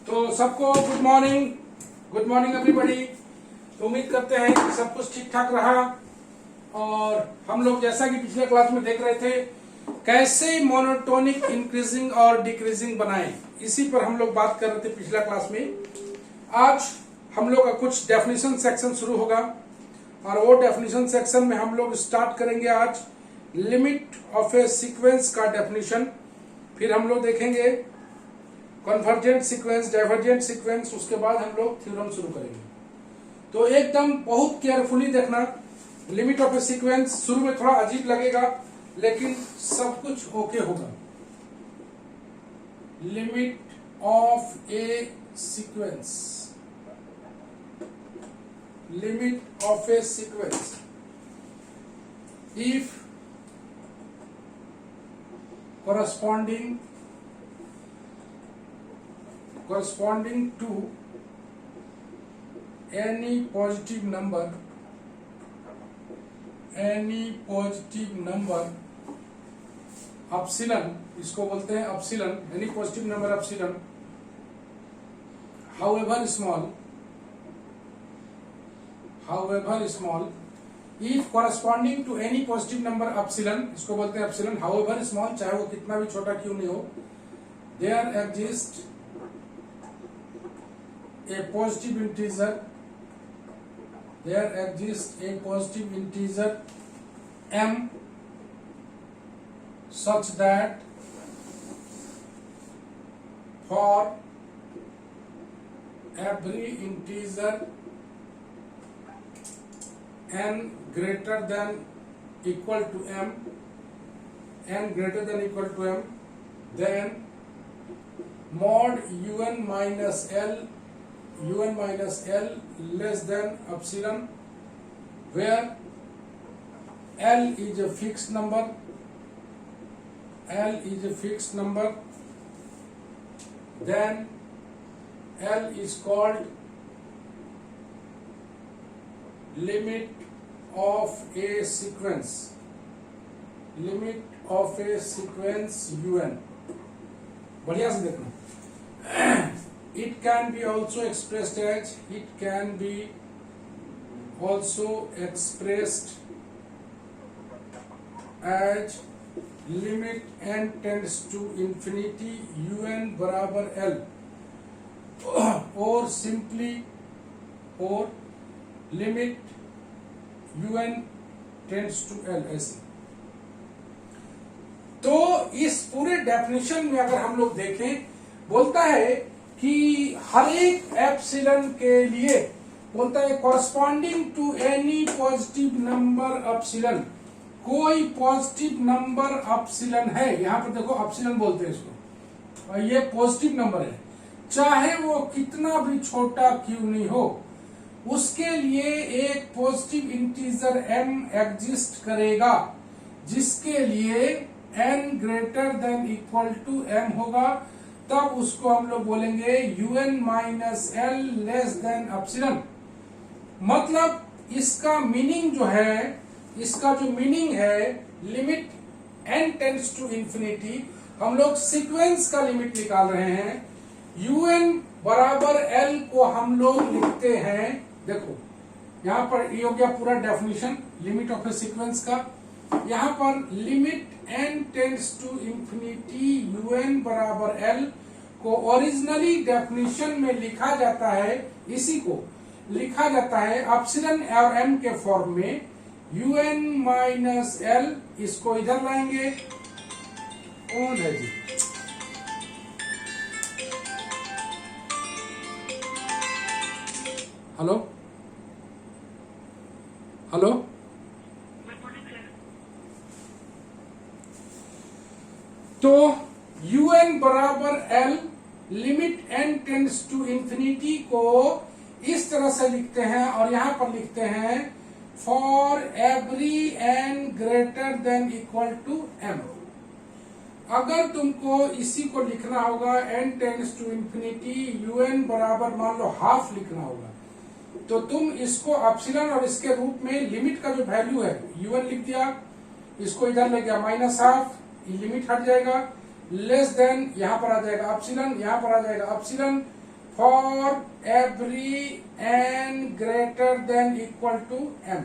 तो सबको good morning everybody. तो उम्मीद करते हैं कि सब कुछ ठीक ठाक रहा। और हम लोग जैसा कि पिछले क्लास में देख रहे थे कैसे मोनोटोनिक इंक्रीजिंग और डिक्रीजिंग बनाएं, इसी पर हम लोग बात कर रहे थे पिछला क्लास में। आज हम लोग का कुछ डेफिनेशन सेक्शन शुरू होगा और वो डेफिनेशन सेक्शन में हम लोग स्टार्ट करेंगे आज लिमिट ऑफ ए सीक्वेंस का डेफिनेशन। फिर हम लोग देखेंगे कन्वर्जेंट सीक्वेंस, डाइवर्जेंट सीक्वेंस, उसके बाद हम लोग थ्योरम शुरू करेंगे। तो एकदम बहुत केयरफुली देखना। लिमिट ऑफ ए सीक्वेंस शुरू में थोड़ा अजीब लगेगा लेकिन सब कुछ ओके होगा। Limit of a sequence, limit of a sequence if corresponding to any positive number epsilon, इसको बोलते हैं epsilon, any positive number epsilon, however small, if corresponding to any positive number epsilon, इसको बोलते हैं epsilon, however small, चाहे वो कितना भी छोटा क्यों नहीं हो, there exists a positive integer m such that for every integer n greater than equal to m, then mod un minus l less than epsilon, where L is a fixed number, then L is called limit of a sequence, un। बढ़िया से देखना। It can be also expressed as limit n tends to infinity un बराबर l, और simply or limit un tends to l, ऐसे। तो इस पूरे definition में अगर हम लोग देखें, बोलता है कि हर एक एप्सिलन के लिए बोलता है corresponding to any positive number epsilon, कोई पॉजिटिव नंबर एप्सिलन है, यहां पर देखो एप्सिलन बोलते हैं इसको, और ये पॉजिटिव नंबर है, चाहे वो कितना भी छोटा क्यों नहीं हो, उसके लिए एक पॉजिटिव इंटीजर m एग्जिस्ट करेगा जिसके लिए n greater than equal to m होगा, तब उसको हम लोग बोलेंगे un minus L less than epsilon. मतलब इसका मीनिंग जो है, limit n tends to infinity, हम लोग सीक्वेंस का लिमिट निकाल रहे हैं। un बराबर l को हम लोग लिखते हैं, देखो यहाँ पर ये हो गया पूरा definition limit of a sequence का। यहाँ पर limit n tends to infinity un बराबर l को ओरिजिनली डेफिनेशन में लिखा जाता है, इसी को लिखा जाता है एप्सिलॉन और m के फॉर्म में un माइनस l। इसको इधर लाएंगे, कौन है जी? हेलो, तो un बराबर l, limit n tends to infinity को इस तरह से लिखते हैं, और यहां पर लिखते हैं for every n greater than equal to m। अगर तुमको इसी को लिखना होगा n tends to infinity un बराबर मान लो हाफ लिखना होगा, तो तुम इसको एप्सिलॉन और इसके रूप में लिमिट का जो वैल्यू है un लिख दिया, इसको इधर ले गया माइनस हाफ, लिमिट हट जाएगा, लेस देन यहां पर आ जाएगा एप्सिलॉन, यहां पर आ जाएगा epsilon, for every n greater than equal to m।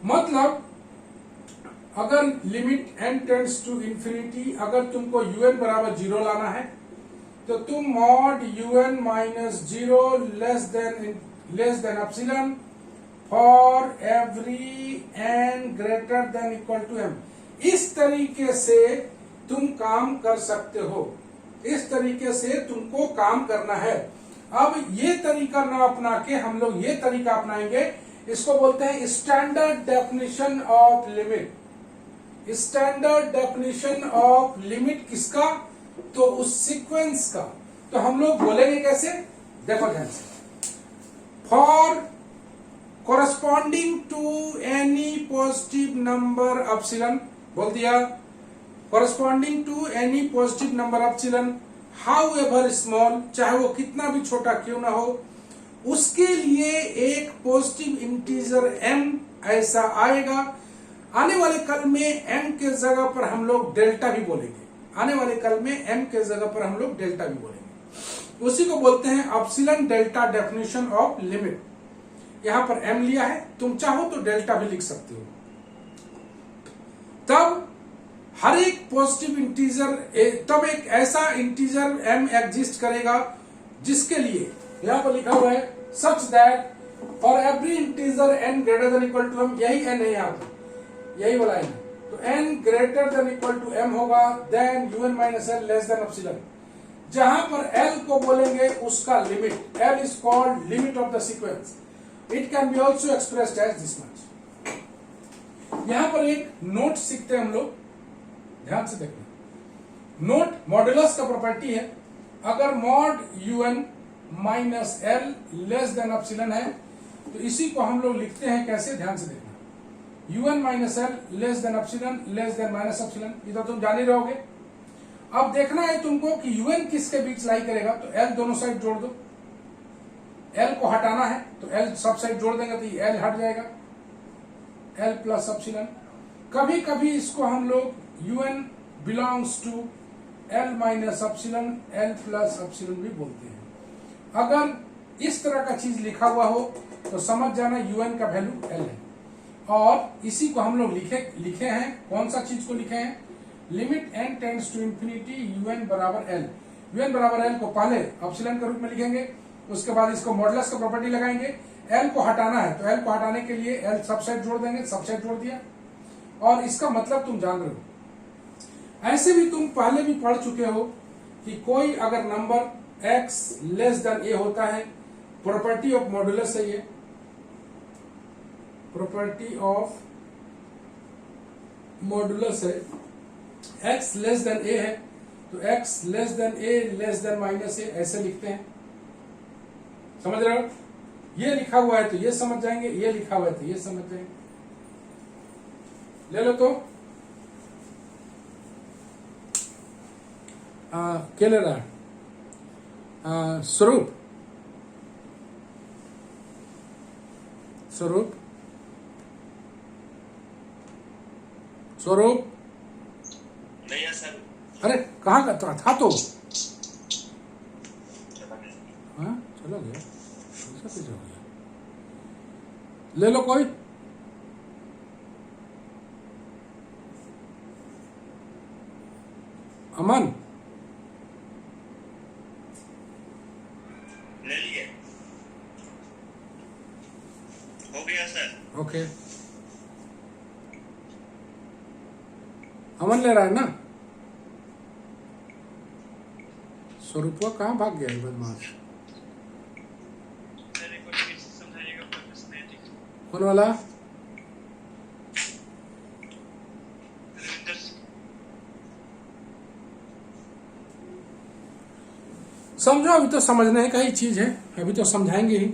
मतलब अगर limit n tends to infinity, अगर तुमको un बराबर 0 लाना है तो तुम mod un minus 0 less than epsilon for every n greater than equal to m, इस तरीके से तुम काम कर सकते हो। इस तरीके से तुमको काम करना है। अब ये तरीका ना अपना के हम लोग ये तरीका अपनाएंगे, इसको बोलते हैं standard definition of limit. Standard definition of limit किसका? तो उस सीक्वेंस का। तो हम लोग बोलेंगे कैसे, देखो ध्यान से। For corresponding to any positive number epsilon, बोल दिया, corresponding to any positive number epsilon however small, चाहे वो कितना भी छोटा क्यों ना हो, उसके लिए एक पॉजिटिव इंटीजर m ऐसा आएगा। आने वाले कल में m के जगह पर हम लोग डेल्टा भी बोलेंगे। आने वाले कल में m के जगह पर हम लोग डेल्टा भी बोलेंगे। उसी को बोलते हैं epsilon delta definition of limit. यहां पर m लिया है, तुम चाहो तो डेल्टा भी लिख सकते हो। तब हर एक पॉजिटिव इंटीजर, तब एक ऐसा इंटीजर m एग्जिस्ट करेगा जिसके लिए यहां पर लिखा हुआ है such that for every integer n greater than equal to m, यही n है यहां पर, यही वाला n। तो n greater than equal to m होगा, then un minus l less than epsilon. जहां पर l को बोलेंगे उसका limit, l is called limit of the sequence. It can be also expressed as this much. यहां पर एक नोट सीखते हैं हम लोग, ध्यान से देखना। नोट मॉडुलस का प्रॉपर्टी है। अगर mod un minus L less than epsilon है तो इसी को हम लोग लिखते हैं कैसे, ध्यान से देखना। un minus L less than epsilon less than minus epsilon, ये तो तुम जान ही रहोगे। अब देखना है तुमको कि un किसके बीच लाई करेगा, तो l दोनों साइड जोड़ दो। l को हटाना है तो l सब साइड जोड़ देंगे तो ये l हट जाएगा, l प्लस एप्सिलॉन। कभी कभी इसको हम लोग un belongs to l minus epsilon l plus epsilon भी बोलते हैं। अगर इस तरह का चीज लिखा हुआ हो तो समझ जाना un का वैल्यू l है। और इसी को हम लोग लिखे हैं, कौन सा चीज को लिखे हैं, limit n tends to infinity un बराबर l। un बराबर l को पहले एप्सिलॉन के रूप में लिखेंगे, उसके बाद इसको मॉडुलस का प्रॉपर्टी लगाएंगे। l को हटाना है तो l को हटाने के लिए l सब साइड जोड़ देंगे, सब साइड जोड़ दिया। और इसका मतलब तुम जान रहे हो। ऐसे भी तुम पहले भी पढ़ चुके हो कि कोई अगर number x less than a होता है, प्रॉपर्टी ऑफ मॉडुलस है, ये प्रॉपर्टी ऑफ मॉडुलस है। x लेस देन a है तो x less than a less than minus a ऐसे लिखते हैं, समझ रहे हो। ये लिखा हुआ है तो ये समझ जाएंगे, ये लिखा हुआ है तो ये समझ जाएंगे। ले लो तो क्या ले रहा है, स्वरूप स्वरूप स्वरूप नहीं है सर। अरे कहाँ का था तो हाँ चलो गया, ऐसा कैसे हो गया। ले लो कोई, अमन ले लिए, हो गया सर। ओके, अमन ले रहा है ना। स्वरूपवा कहाँ भाग गया है बदमाश। कौन वाला, समझो, अभी तो समझने का ही चीज है, अभी तो समझाएंगे ही।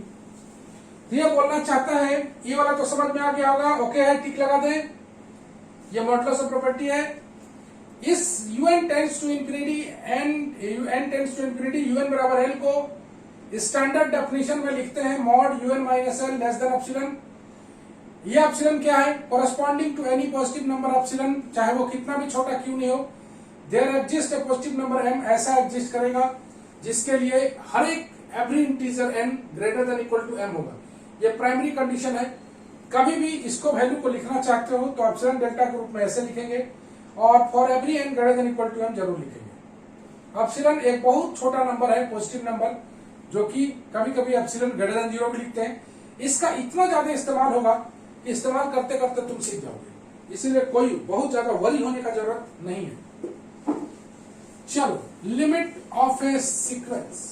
ये बोलना चाहता है, ये वाला तो समझ में आ गया होगा, ओके है, टिक लगा दे। ये मॉडुलस ऑफ प्रॉपर्टी है। इस un tends to infinity n tends to infinity un बराबर l को स्टैंडर्ड डेफिनेशन में लिखते हैं mod un minus L less than epsilon. ये एप्सिलॉन क्या है, corresponding to any positive number epsilon, चाहे वो कितना भी छोटा क्यों नहीं हो, there exist a positive number m, ऐसा एग्जिस्ट करेगा जिसके लिए हर एक every integer n greater than equal to m होगा। ये प्राइमरी कंडीशन है। कभी भी इसको वैल्यू को लिखना चाहते हो तो एप्सिलॉन डेल्टा के रूप में ऐसे लिखेंगे और for every n greater than equal to m जरूर लिखेंगे। एप्सिलॉन एक बहुत छोटा नंबर है, पॉजिटिव नंबर, जो कि कभी कभी एप्सिलॉन ग्रेटर देन 0 भी लिखते हैं। इसका इतना ज्यादा इस्तेमाल होगा कि इस्तेमाल करते करते तुम सीख जाओगे, इसीलिए कोई बहुत ज्यादा वरी होने का जरूरत नहीं है। चलो, limit of a sequence.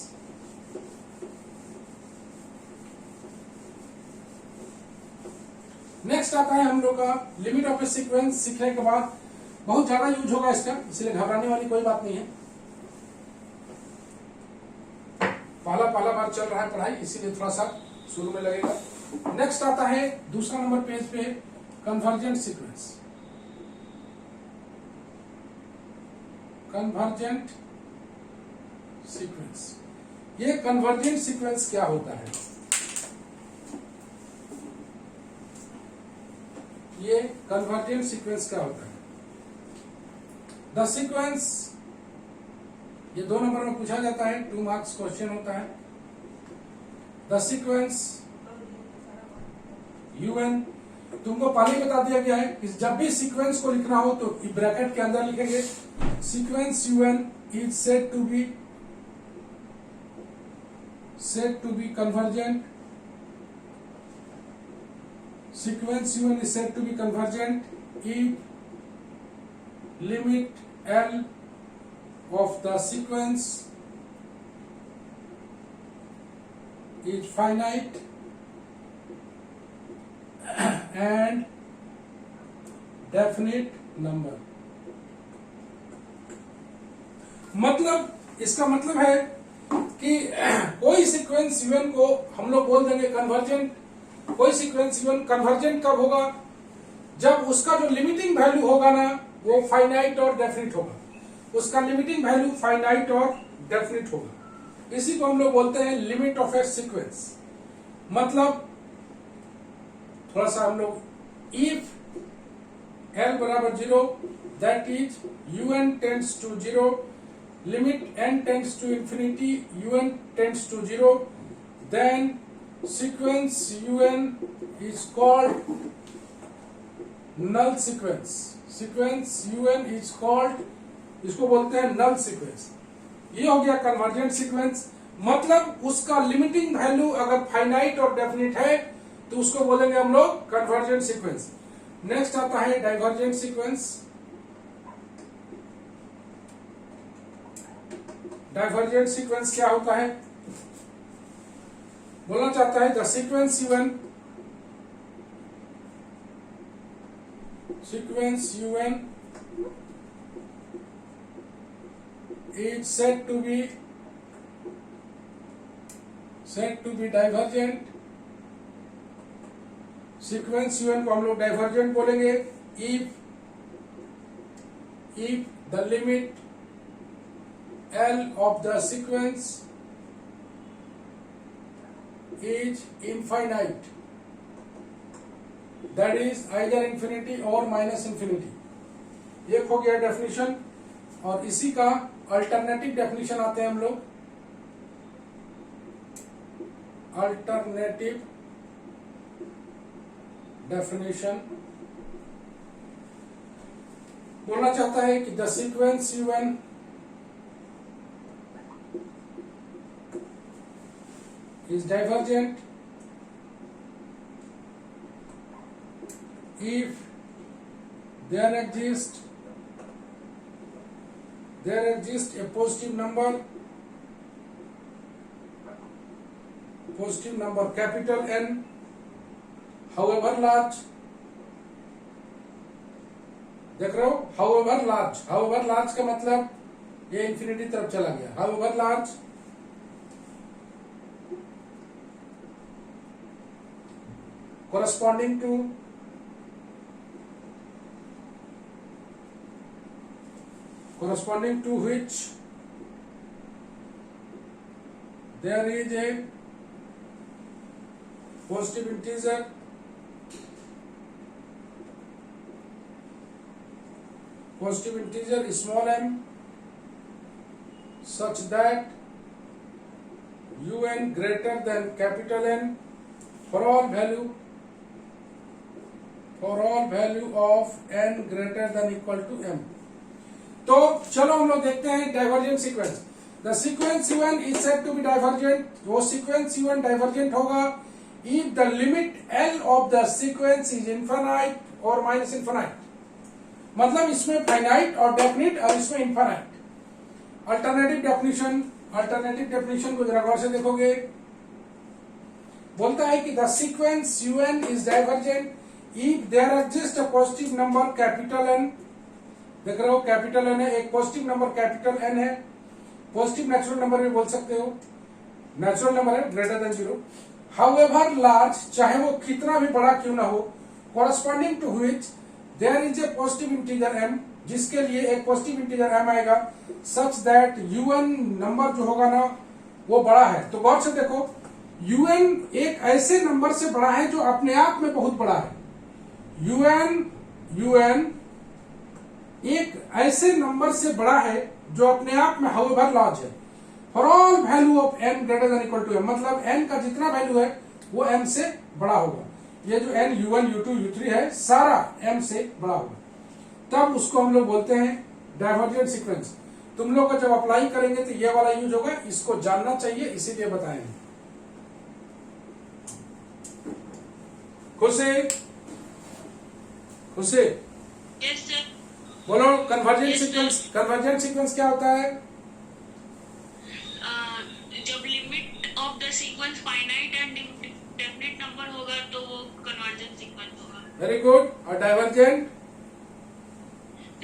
Next आता है हम लोग का लिमिट ऑफ ए सीक्वेंस। सीखने के बाद बहुत ज्यादा यूज होगा इसका, इसलिए घबराने वाली कोई बात नहीं है। पहला बार चल रहा है पढ़ाई, इसीलिए थोड़ा सा शुरू में लगेगा। नेक्स्ट आता है दूसरा नंबर पेज पे कन्वर्जेंट सीक्वेंस। कन्वर्जेंट सीक्वेंस, ये कन्वर्जेंट सीक्वेंस क्या होता है? ये कन्वर्जेंट सीक्वेंस क्या होता है? द सीक्वेंस, ये 2 नंबर में पूछा जाता है, 2 मार्क्स क्वेश्चन होता है। द सीक्वेंस UN, तुमको पहले ही बता दिया गया है कि जब भी सीक्वेंस को लिखना हो तो ब्रैकेट के अंदर लिखेंगे sequence UN is said to be convergent. Sequence UN is said to be convergent if limit L of the sequence is finite and definite number। मतलब, इसका मतलब है कि कोई सीक्वेंस UN को हम लोग बोल देंगे कन्वर्जेंट। कोई सीक्वेंस इवन कन्वर्जेंट कब होगा? जब उसका जो लिमिटिंग वैल्यू होगा ना, वो फाइनाइट और डेफिनिट होगा। उसका लिमिटिंग वैल्यू फाइनाइट और डेफिनिट होगा। इसी को हम लोग बोलते हैं लिमिट ऑफ ए सीक्वेंस। मतलब थोड़ा सा हम लोग, इफ L बराबर 0 that is UN tends to 0, limit n tends to infinity UN tends to 0, then sequence UN is called null sequence। sequence UN is called, इसको बोलते हैं null sequence। ये हो गया कन्वर्जेंट सीक्वेंस। मतलब उसका लिमिटिंग वैल्यू अगर फाइनाइट और डेफिनिट है तो उसको बोलेंगे हम लोग कन्वर्जेंट सीक्वेंस। नेक्स्ट आता है डाइवर्जेंट सीक्वेंस। डाइवर्जेंट सीक्वेंस क्या होता है? बोलना चाहता है the sequence UN is said to be divergent। Sequence UN को हम लोग डाइवर्जेंट बोलेंगे if the limit L of the sequence is infinite, that is either infinity or minus infinity। एक हो गया डेफिनेशन, और इसी का अल्टरनेटिव डेफिनेशन आते हैं हम लोग। अल्टरनेटिव डेफिनेशन बोलना चाहता है कि the sequence UN is divergent if there exists a positive number capital N, however large। देख रहे हो, however large का मतलब ये इंफिनिटी तरफ चला गया। however large corresponding to which there is a positive integer small m such that UN greater than capital N for all value of n greater than equal to m। तो चलो हम लोग देखते हैं divergent sequence. The sequence U1 is said to be divergent. वो sequence U1 divergent होगा if the limit L of the sequence is infinite और minus infinite. मतलब इसमें फाइनाइट और डेफिनिट और इसमें इनफाइनाइट। अल्टरनेटिव डेफिनेशन को जरा गौर से देखोगे, बोलता है कि the sequence UN is divergent if there exist a positive number capital N। देख रहे हो कैपिटल N है, एक पॉजिटिव नंबर कैपिटल N है। पॉजिटिव नेचुरल नंबर भी बोल सकते हो, नेचुरल नंबर है ग्रेटर देन 0। हाउएवर लार्ज, चाहे वो कितना भी बड़ा क्यों ना हो, corresponding to which there is a positive integer m, जिसके लिए एक पॉजिटिव इंटीजर m आएगा, सच दैट UN नंबर जो होगा ना वो बड़ा है। तो गौर से देखो, UN एक ऐसे नंबर से बड़ा है जो अपने आप में बहुत बड़ा है। UN एक ऐसे नंबर से बड़ा है जो अपने आप में हाउएवर लार्ज है for all value of n greater than equal to m। मतलब n का जितना वैल्यू है वो m से बड़ा होगा। ये जो n U1 U2 U3 है सारा m से बड़ा होगा, तब उसको हम लोग बोलते हैं डाइवर्जेंट सीक्वेंस। तुम लोग को जब अप्लाई करेंगे तो ये वाला यूज होगा, इसको जानना चाहिए इसीलिए बताएंगे। खुशी यस सर। बोलो कन्वर्जेंट Yes, सीक्वेंस क्या होता है? जब limit of the sequence finite and definite number होगा तो वो कन्वर्जेंट सीक्वेंस होगा। Very good. और डाइवर्जेंट?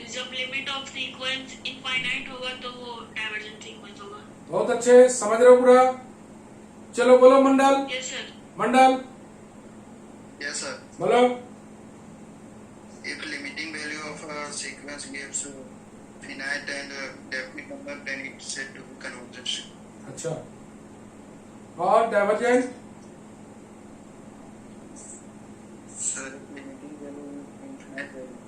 जब लिमिट ऑफ सीक्वेंस इनफाइनाइट होगा तो वो डाइवर्जेंट सीक्वेंस होगा। बहुत अच्छे, समझ रहे हो पूरा। चलो बोलो Mandal. Yes sir. Mandal Yes, sir. बोलो। If limiting value of a sequence gives finite and definite number, then it's said to be convergent. अच्छा, और divergent? Sir, limiting value is infinite value.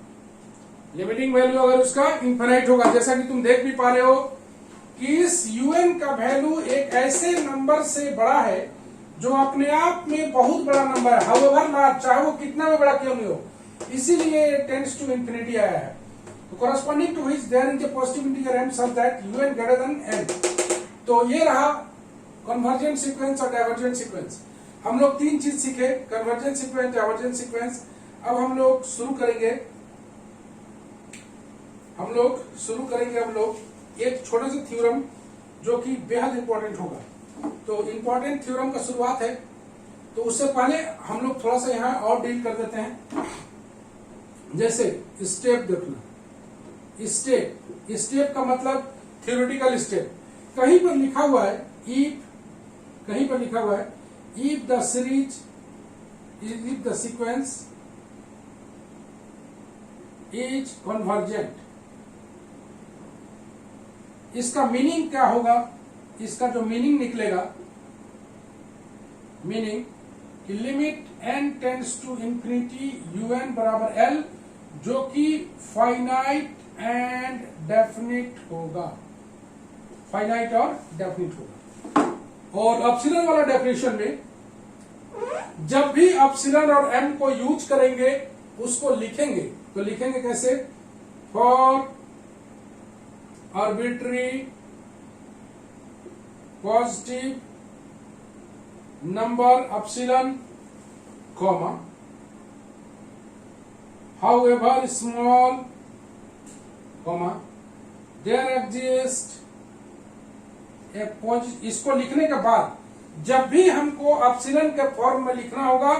Limiting value अगर उसका इन्फिनाइट होगा, जैसा कि तुम देख भी पा रहे हो कि इस UN का वैल्यू एक ऐसे नंबर से बड़ा है जो अपने आप में बहुत बड़ा नंबर है, हाउएवर लार्ज, चाहे वो कितना भी बड़ा क्यों नहीं हो, इसीलिए टेंड्स टू इंफिनिटी आया है। तो corresponding to which there is a positive integer m such that UN greater than n। तो ये रहा कन्वर्जेंट सीक्वेंस और डाइवर्जेंट सीक्वेंस। हम लोग तीन चीज सीखे, कन्वर्जेंट सीक्वेंस, डाइवर्जेंट सीक्वेंस। अब हम लोग शुरू करेंगे एक छोटे से थ्योरम जो कि बेहद इंपॉर्टेंट होगा। तो इंपॉर्टेंट थ्योरम का शुरुआत है, तो उससे पहले हम लोग थोड़ा सा यहाँ और डील कर देते हैं। जैसे स्टेप देखना, स्टेप का मतलब थ्योरेटिकल स्टेप। कहीं पर लिखा हुआ है if the sequence is convergent. इसका मीनिंग क्या होगा? इसका जो मीनिंग निकलेगा, कि limit n tends to infinity UN बराबर L, जो कि फाइनाइट एंड डेफिनिट होगा, फाइनाइट और डेफिनिट होगा। और अपसिलन वाला डेफिनेशन में जब भी अपसिलन और m को यूज करेंगे उसको लिखेंगे, तो लिखेंगे कैसे? For arbitrary positive number epsilon comma however small comma there exist a positive. इसको लिखने के बाद जब भी हमको अपसिलन के फॉर्म में लिखना होगा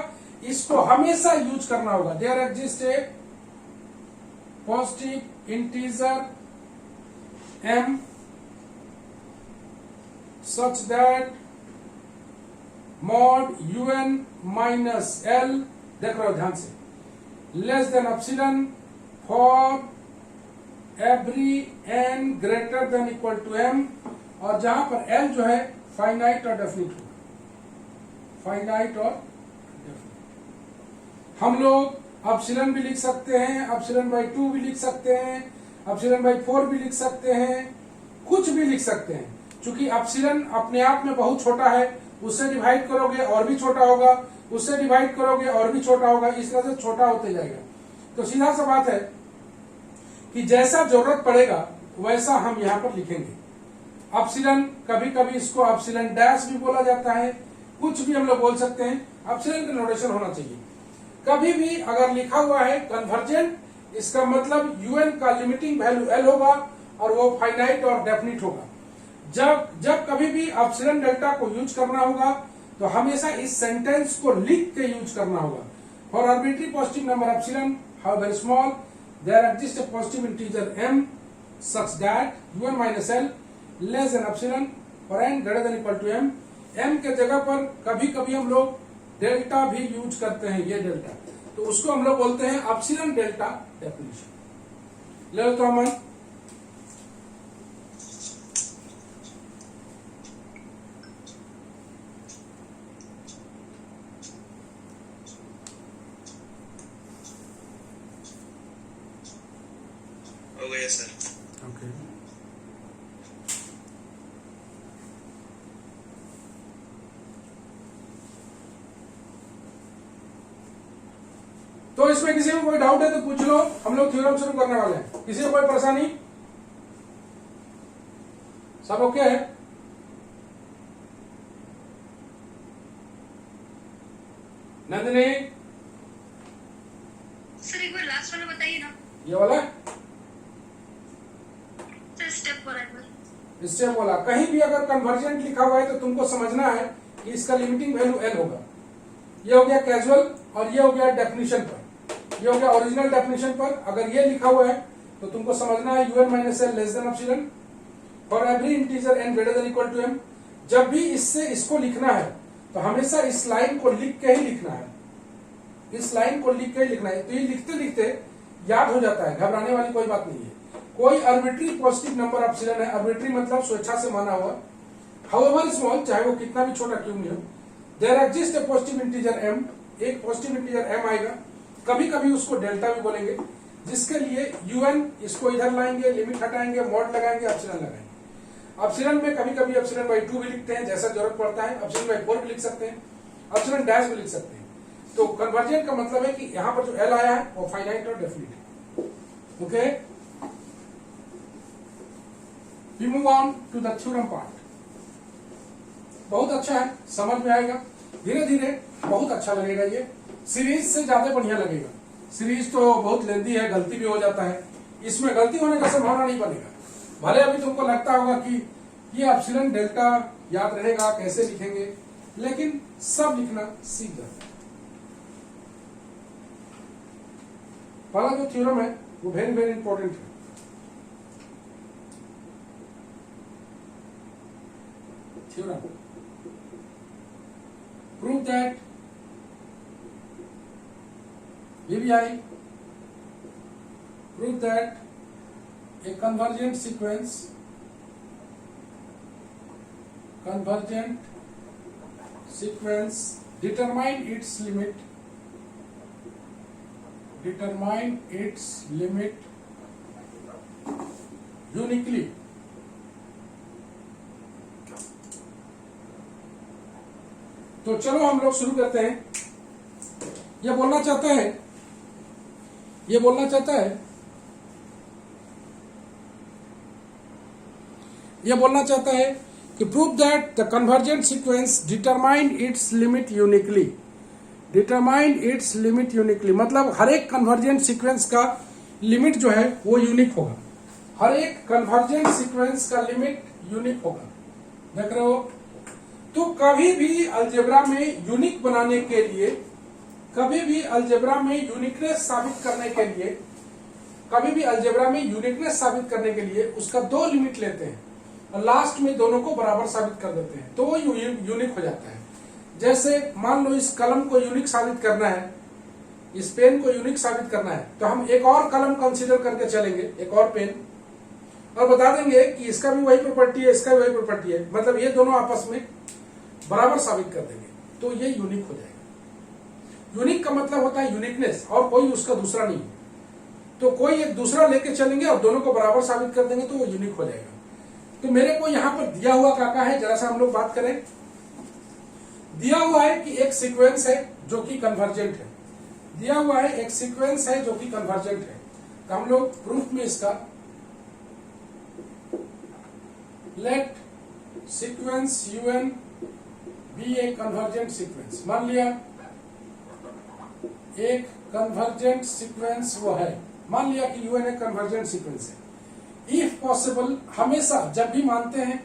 इसको हमेशा यूज करना होगा। There exist a positive integer m such that mod UN minus L, देख रहे हो ध्यान से, less than epsilon for every n greater than equal to m, और जहां पर L जो है फाइनाइट और डेफिनिट होगा, फाइनाइट और डेफिनिट। हम लोग अपसिलन भी लिख सकते हैं, अपसिलन बाई 2 भी लिख सकते हैं, अपसिलन बाई 4 भी लिख सकते हैं, कुछ भी लिख सकते हैं। चूंकि एप्सिलन अपने आप में बहुत छोटा है, उससे डिवाइड करोगे और भी छोटा होगा, उससे डिवाइड करोगे और भी छोटा होगा, इस तरह से छोटा होते जाएगा। तो सीधा सा बात है कि जैसा जरूरत पड़ेगा वैसा हम यहाँ पर लिखेंगे। एप्सिलन, कभी कभी इसको एप्सिलन डैश भी बोला जाता है, कुछ भी हम लोग बोल सकते हैं, एप्सिलन का नोटेशन होना चाहिए। कभी भी अगर लिखा हुआ है कन्वर्जेंट, इसका मतलब यूएन का लिमिटिंग वैल्यू एल होगा और वो फाइनाइट और डेफिनिट होगा। जब कभी भी एप्सिलन डेल्टा को यूज करना होगा तो हमेशा इस सेंटेंस को लिख के यूज करना होगा। For arbitrary positive number epsilon how very small there exist a positive integer m such that un minus l less than epsilon और n greater than equal to m। m के जगह पर कभी कभी हम लोग डेल्टा भी यूज करते हैं, ये डेल्टा, तो उसको हम लोग बोलते हैं एप्सिलन डेल्टा डेफिनेशन। ले लो तो अमन, हो गया सर। ओके। तो इसमें किसी को कोई डाउट है तो पूछ लो, हम लोग थ्योरम शुरू करने वाले हैं। किसी को कोई परेशानी? सब ओके है? नंदिनी, सर एक बार लास्ट वाला बताइए ना। ये वाला सर स्टेप बोला एक बार। इससे बोला कहीं भी अगर कन्वर्जेंट लिखा हुआ है तो तुमको समझना है कि इसका लिमिटिंग वैल्यू एल होगा। ये हो गया कैजुअल और ये हो गया डेफिनेशन पर, ये हो गया ओरिजिनल डेफिनेशन पर। अगर ये लिखा हुआ है तो तुमको समझना है UN minus L less than epsilon for every integer N greater than equal to M. जब भी इससे इसको लिखना है तो हमेशा इस लाइन को लिख के ही लिखना है, इस लाइन को लिख के ही लिखना है। तो ये लिखते लिखते याद हो जाता है, घबराने वाली कोई बात नहीं है। कोई आर्बिट्री पॉजिटिव नंबर एप्सिलन है, आर्बिट्री मतलब स्वेच्छा से माना हुआ, हाउएवर स्मॉल, चाहे वो कितना भी छोटा क्यों नहीं हो, there exist a positive integer m, एक पॉजिटिव इंटीजर m आएगा, कभी कभी उसको डेल्टा भी बोलेंगे, जिसके लिए un इसको इधर लाएंगे, लिमिट हटाएंगे, मॉड लगाएंगे, एप्सिलन लगाएंगे। एप्सिलन में कभी कभी एप्सिलन बाई 2 भी लिखते हैं, जैसा जरूरत पड़ता है। एप्सिलन बाई 4 भी लिख सकते हैं, एप्सिलन डैश भी लिख सकते हैं। तो कन्वर्जेंट का मतलब है कि यहां पर जो एल आया है वो फाइनाइट और डेफिनिट है। Okay, we move on to the theorem part. बहुत अच्छा है, समझ में आएगा, धीरे धीरे बहुत अच्छा लगेगा। ये सीरीज से ज्यादा बढ़िया लगेगा। सीरीज तो बहुत लेंदी है, गलती भी हो जाता है, इसमें गलती होने का संभावना नहीं बनेगा। भले अभी तुमको लगता होगा कि ये एप्सिलन डेल्टा याद रहेगा, कैसे लिखेंगे, लेकिन सब लिखना सीख जाता है। पहला जो थ्योरम है वो वेरी वेरी इंपॉर्टेंट है। Theorem prove that VBI prove that a convergent sequence determine its limit uniquely तो चलो हम लोग शुरू करते हैं। ये बोलना चाहता है कि prove that the convergent sequence determine its limit uniquely, मतलब हर एक कन्वर्जेंट सीक्वेंस का लिमिट जो है वो यूनिक होगा। हर एक कन्वर्जेंट सीक्वेंस का लिमिट यूनिक होगा, देख रहे हो। तो कभी भी अलजेब्रा में यूनिक बनाने के लिए, कभी भी अलजेब्रा में यूनिकनेस साबित करने के लिए उसका 2 लिमिट लेते हैं और लास्ट में दोनों को बराबर साबित कर देते हैं, तो वो यूनिक हो जाता है। जैसे मान लो इस कलम को यूनिक साबित करना है, इस पेन को यूनिक साबित करना है, तो हम एक और कलम कंसीडर करके चलेंगे, एक और पेन, और बता देंगे कि इसका भी वही प्रॉपर्टी है, इसका भी वही प्रॉपर्टी है, मतलब ये दोनों आपस में बराबर साबित कर देंगे, तो ये यूनिक हो जाएगा। यूनिक का मतलब होता है यूनिकनेस, और कोई उसका दूसरा नहीं है। तो कोई एक दूसरा लेके चलेंगे और दोनों को बराबर साबित कर देंगे तो वो यूनिक हो जाएगा। तो मेरे को यहां पर दिया हुआ क्या है, जरा सा हम लोग बात करें। दिया हुआ है कि एक सीक्वेंस है जो कि कन्वर्जेंट है, दिया हुआ है एक सीक्वेंस है जो कि कन्वर्जेंट है। तो हम लोग प्रूफ में इसका लेट सीक्वेंस UN बी ए कन्वर्जेंट सीक्वेंस, मान लिया एक कन्वर्जेंट सीक्वेंस वो है, मान लिया कि UN एक कन्वर्जेंट सीक्वेंस है। इफ पॉसिबल, हमेशा जब भी मानते हैं,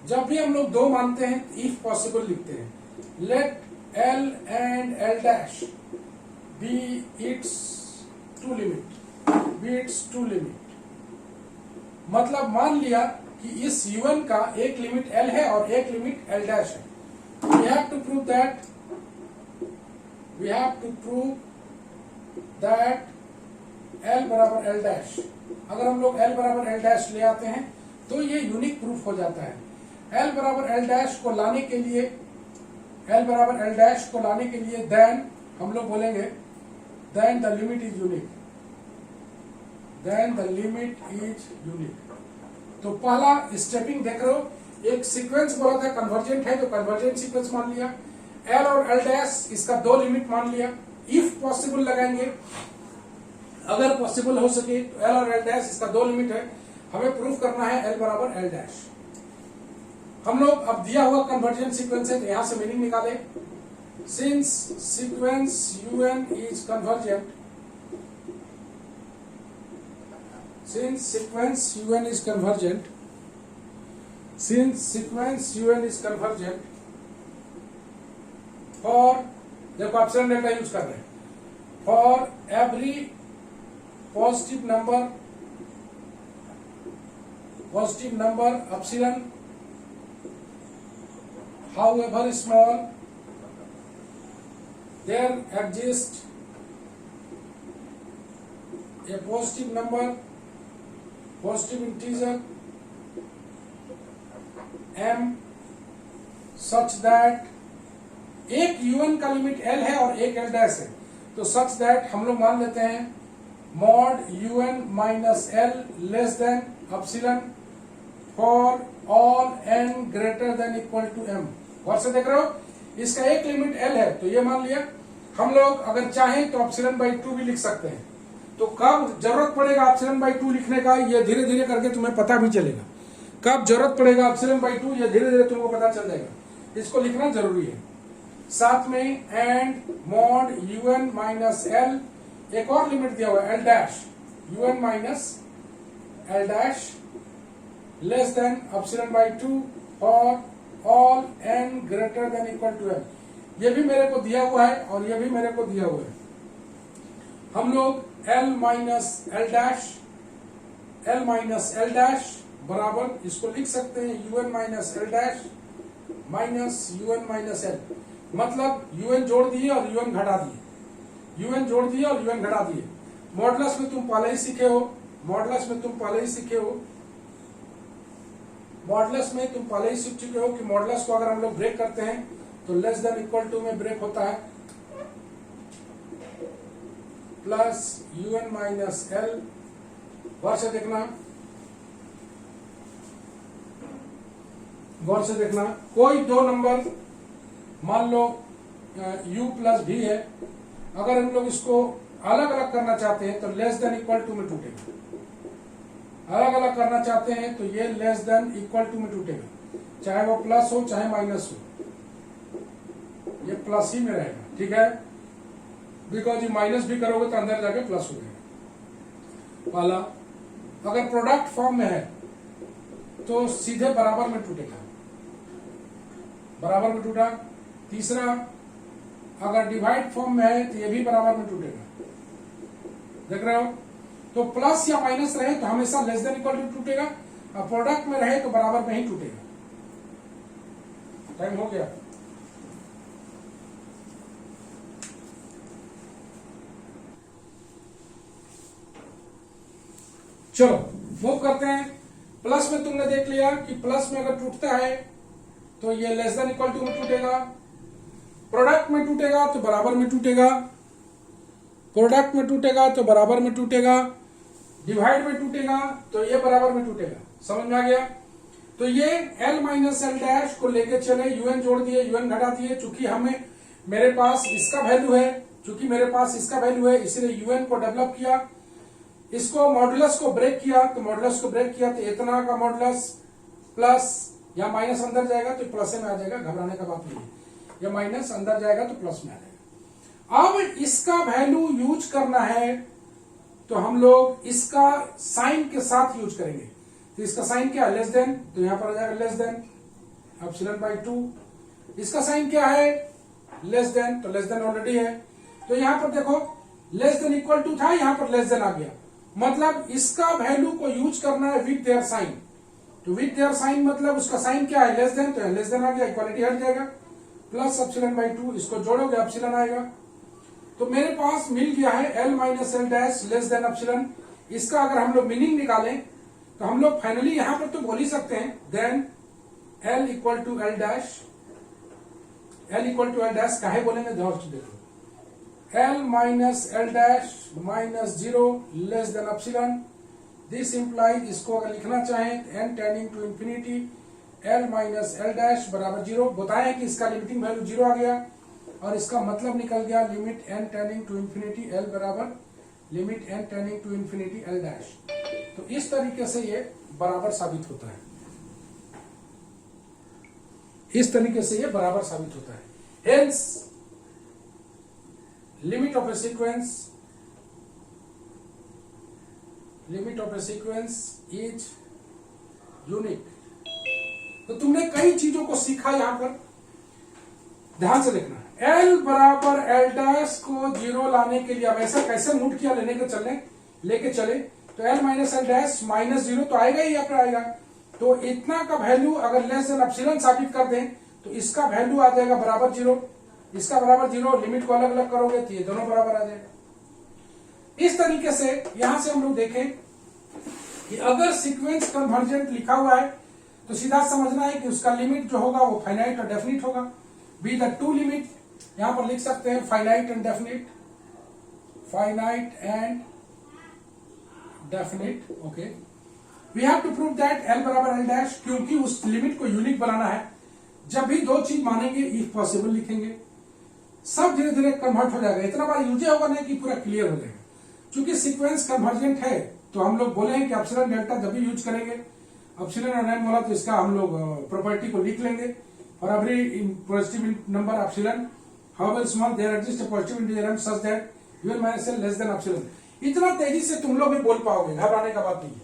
जब भी हम लोग दो मानते हैं इफ पॉसिबल लिखते हैं, late L and L dash be its two limit, मतलब मान लिया कि इस UN का एक लिमिट L है और एक लिमिट L dash है। we have to prove that L बराबर L dash, अगर हम लोग L बराबर L dash ले आते हैं तो ये यूनिक प्रूफ हो जाता है। L बराबर L dash को लाने के लिए, L बराबर L dash को लाने के लिए then हम लोग बोलेंगे then the limit is unique, then the limit is unique। तो पहला स्टेपिंग देख रहे हो, एक सीक्वेंस बोला था कन्वर्जेंट है तो कन्वर्जेंट सीक्वेंस मान लिया, L और L dash इसका दो लिमिट मान लिया। इफ पॉसिबल लगाएंगे, अगर पॉसिबल हो सके तो L और L dash इसका दो लिमिट है, हमें प्रूफ करना है L बराबर L dash। हम लोग अब दिया हुआ कन्वर्जेंट सीक्वेंस है तो यहां से मीनिंग निकाले, since sequence UN is convergent, since sequence UN is convergent, for, देखो एप्सिलॉन डेल्टा यूज कर रहे हैं, for every positive number epsilon however small there exists a positive integer m such that एक UN का limit L है और एक L dash है, तो such that हम लोग मान लेते हैं mod UN minus L less than epsilon for all n greater than equal to m। और से देख रहे हो, इसका एक लिमिट L है तो ये मान लिया। हम लोग अगर चाहें तो एप्सिलॉन बाई 2 भी लिख सकते हैं। तो कब जरूरत पड़ेगा एप्सिलॉन बाई 2 लिखने का, ये धीरे धीरे करके तुम्हें पता भी चलेगा। कब जरूरत पड़ेगा एप्सिलॉन बाई 2, ये धीरे धीरे तुमको पता चल जाएगा, इसको लिखना जरूरी है। साथ में and mod UN minus L, एक और लिमिट दिया हुआ है L dash, UN minus L dash less than epsilon by 2 for all n greater than equal to m। ये भी मेरे को दिया हुआ है और ये भी मेरे को दिया हुआ है। हम लोग L माइनस L डैश बराबर इसको लिख सकते हैं UN minus L dash minus UN minus L, मतलब UN जोड़ दिए और UN घटा दिए, UN जोड़ दिए और UN घटा दिए। मॉडुलस में तुम पहले ही सीखे हो, मॉडुलस में तुम पहले ही सीख चुके हो कि मॉडुलस को अगर हम लोग ब्रेक करते हैं तो लेस देन इक्वल टू में ब्रेक होता है, प्लस UN माइनस L। गौर से देखना, कोई दो नंबर मान लो U प्लस V है, अगर हम लोग इसको अलग अलग करना चाहते हैं तो लेस देन इक्वल टू में टूटेगा, अलग अलग करना चाहते हैं तो ये लेस देन इक्वल टू में टूटेगा, चाहे वो प्लस हो चाहे माइनस हो, ये प्लस ही में रहेगा, ठीक है, बिकॉज ये माइनस भी करोगे तो अंदर जाके प्लस हो जाएगा। पहला, अगर प्रोडक्ट फॉर्म में है तो सीधे बराबर में टूटेगा, बराबर में टूटा। तीसरा, अगर डिवाइड फॉर्म में है तो ये भी बराबर में टूटेगा, देख रहे हो। तो प्लस या माइनस रहे तो हमेशा लेस देन इक्वल टू टूटेगा, और प्रोडक्ट में रहे तो बराबर में ही टूटेगा। टाइम हो गया। चलो मूव करते हैं। प्लस में तुमने देख लिया कि प्लस में अगर टूटता है तो ये लेस देन इक्वल टू में टूटेगा, प्रोडक्ट में टूटेगा तो बराबर में टूटेगा, प्रोडक्ट में टूटेगा तो बराबर में टूटेगा, डिवाइड में टूटेगा तो ये बराबर में टूटेगा। समझ में आ गया? तो ये L माइनस एल डैश को लेके चले, UN जोड़ दिए, UN घटा दिए। चूंकि हमें मेरे पास इसका वैल्यू है, इसलिए UN को डेवलप किया, इसको मॉडुलस को ब्रेक किया, तो इतना का मॉडुलस प्लस या माइनस अंदर जाएगा तो प्लस में आ जाएगा, घबराने का बात नहीं है। या माइनस अंदर जाएगा तो प्लस में आ जाएगा। अब इसका वैल्यू यूज करना है तो हम लोग इसका साइन के साथ यूज करेंगे। तो इसका साइन क्या है? लेस देन, तो यहां पर आ जाएगा लेस देन एप्सिलॉन बाई 2। इसका साइन क्या है? लेस देन, तो लेस देन ऑलरेडी है। तो यहां पर देखो लेस देन इक्वल टू था, यहां पर लेस देन आ गया, मतलब इसका वैल्यू को यूज करना है विथ देयर साइन। तो विथ देयर साइन मतलब उसका साइन क्या है? लेस देन, तो लेस देन आ गया, इक्वालिटी हट जाएगा, प्लस एप्सिलॉन बाई 2, इसको जोड़ोगे एप्सिलॉन आएगा। तो मेरे पास मिल गया है L minus L dash less than epsilon. इसका अगर हम लोग मीनिंग निकालें तो हम लोग फाइनली यहां पर तो बोल ही सकते हैं then L equal to L dash, काहे बोलेंगे ध्यान से देखो, L minus L dash minus 0 less than epsilon. This implies, इसको अगर लिखना चाहें n tending to infinity L minus L dash बराबर 0। बताएं कि इसका लिमिटिंग वैल्यू 0 आ गया और इसका मतलब निकल गया limit n tending to infinity L बराबर limit n tending to infinity L dash. तो इस तरीके से ये बराबर साबित होता है, hence limit of a sequence is unique. तो तुमने कई चीजों को सीखा, यहां पर ध्यान से देखना। L बराबर एल डैश को 0 लाने के लिए अब ऐसा कैसे मूड किया, लेके चले तो L minus L dash minus 0 तो आएगा ही, यहाँ पर आएगा। तो इतना का वैल्यू अगर लेस देन एप्सिलॉन साबित कर दें तो इसका वैल्यू आ जाएगा बराबर 0, इसका बराबर 0, लिमिट को अलग अलग करोगे तो ये दोनों बराबर आ जाएगा। इस तरीके से यहां से हम लोग देखें कि अगर सीक्वेंस कन्वर्जेंट लिखा हुआ है तो सीधा समझना है कि उसका लिमिट जो होगा वो फाइनाइट और डेफिनिट होगा। बी द टू लिमिट, यहां पर लिख सकते हैं finite and definite, okay. We have to prove that L बराबर एल डैश, क्योंकि उस लिमिट को यूनिक बनाना है। जब भी दो चीज मानेंगे इफ पॉसिबल लिखेंगे, सब धीरे धीरे कन्वर्ट हो जाएगा। इतना बार यूज होगा नहीं कि पूरा क्लियर हो जाएगा। चूंकि सीक्वेंस कन्वर्जेंट है तो हम लोग बोले हैं कि एप्सिलॉन डेल्टा जब भी यूज करेंगे, एप्सिलॉन और n बोला तो इसका हम लोग प्रॉपर्टी को लिख लेंगे। और every positive number epsilon however small there exist a positive integer such that UN minus L less than epsilon. इतना तेजी से तुम लोग भी बोल पाओगे, घबराने का बात नहीं है।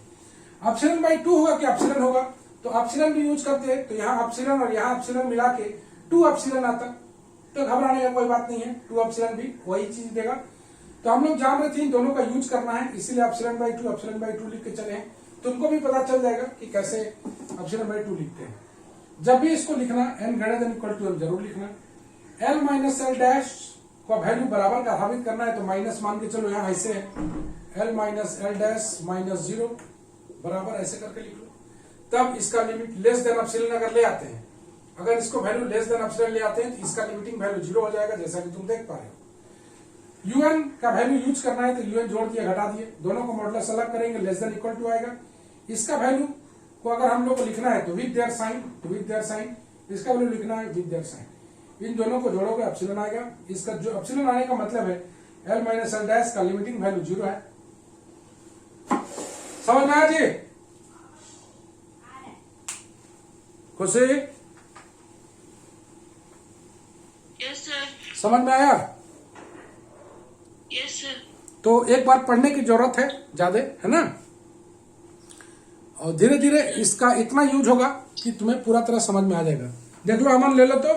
एप्सिलॉन बाई 2 होगा कि एप्सिलॉन होगा, तो एप्सिलॉन भी यूज करते हैं, तो यहाँ एप्सिलॉन और यहाँ एप्सिलॉन मिला के 2 एप्सिलॉन आता, तो घबराने का कोई बात नहीं है। 2 एप्सिलॉन भी वही चीज देगा। तो हम लोग जान रहे थे इन दोनों का यूज करना है, इसीलिए एप्सिलॉन बाई 2 लिख के चले हैं। तुमको भी पता चल जाएगा कि कैसे एप्सिलॉन बाई 2 लिखते हैं। जब भी इसको लिखना n greater than equal to m जरूर लिखना। L माइनस एल डैश को वैल्यू बराबर का साबित करना है तो माइनस मान के चलो, यहाँ ऐसे L minus L dash minus 0 बराबर ऐसे करके लिख लो। तब इसका लिमिट लेस देन एप्सिलॉन अगर ले आते हैं, अगर इसको वैल्यू लेस देन एप्सिलॉन ले आते हैं तो इसका लिमिटिंग वैल्यू 0 हो जाएगा, जैसा कि तुम देख पा रहे हो। UN का वैल्यू यूज करना है तो UN जोड़ दिए घटा दिए, दोनों को मॉडुलस अलग करेंगे, लेस देन इक्वल टू आएगा। इसका वैल्यू को अगर हम लोग को लिखना है तो विद देयर साइन, इसका वैल्यू लिखना है विद देयर साइन। इन दोनों को जोड़ोगे एप्सिलॉन आएगा। इसका जो एप्सिलॉन आने का मतलब है L माइनस एल डैश का लिमिटिंग वैल्यू 0 है। समझ में आया जी? खुशी? Yes sir. समझ में आया? Yes sir. तो एक बार पढ़ने की जरूरत है ज्यादा, है ना? और धीरे धीरे इसका इतना यूज होगा कि तुम्हें पूरा तरह समझ में आ जाएगा। देख लो अमन, ले लो तो।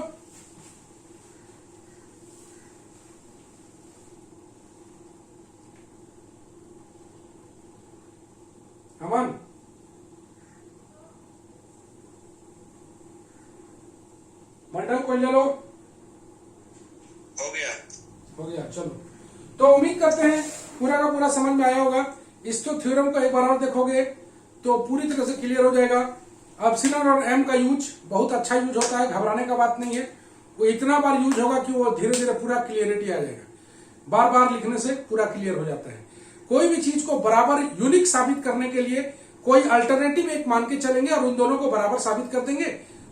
अमन, मंडल कोई ले लो। हो गया। चलो, तो उम्मीद करते हैं पूरा का पूरा समझ में आया होगा। इस तो थ्योरम को एक बार और देखोगे तो पूरी तरह से क्लियर हो जाएगा। एप्सिलॉन और m का यूज बहुत अच्छा यूज होता है, घबराने का बात नहीं है। वो इतना बार यूज होगा कि वो धीरे धीरे पूरा क्लियरिटी आ जाएगा। बार बार लिखने से पूरा क्लियर हो जाता है। कोई भी चीज को बराबर यूनिक साबित करने के लिए कोई अल्टरनेटिव एक मान के चलेंगे और उन दोनों को बराबर साबित कर देंगे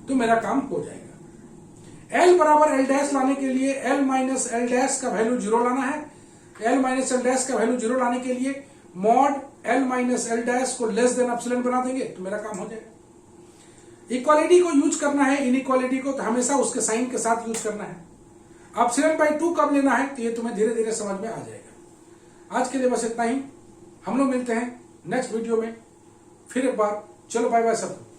तो मेरा काम हो जाएगा। एल बराबर एल डैश लाने के लिए एल माइनस एल डैश का वैल्यू 0 लाना है। एल माइनस एल डैश का वैल्यू 0 लाने के लिए mod L minus L dash को लेस देन एप्सिलॉन बना देंगे तो मेरा काम हो जाएगा। इक्वालिटी को यूज करना है, इनइक्वालिटी को तो हमेशा उसके साइन के साथ यूज करना है। एप्सिलॉन बाई 2 कब लेना है तो ये तुम्हें धीरे धीरे समझ में आ जाएगा। आज के लिए बस इतना ही। हम लोग मिलते हैं नेक्स्ट वीडियो में फिर एक बार। चलो बाय बाय सबको।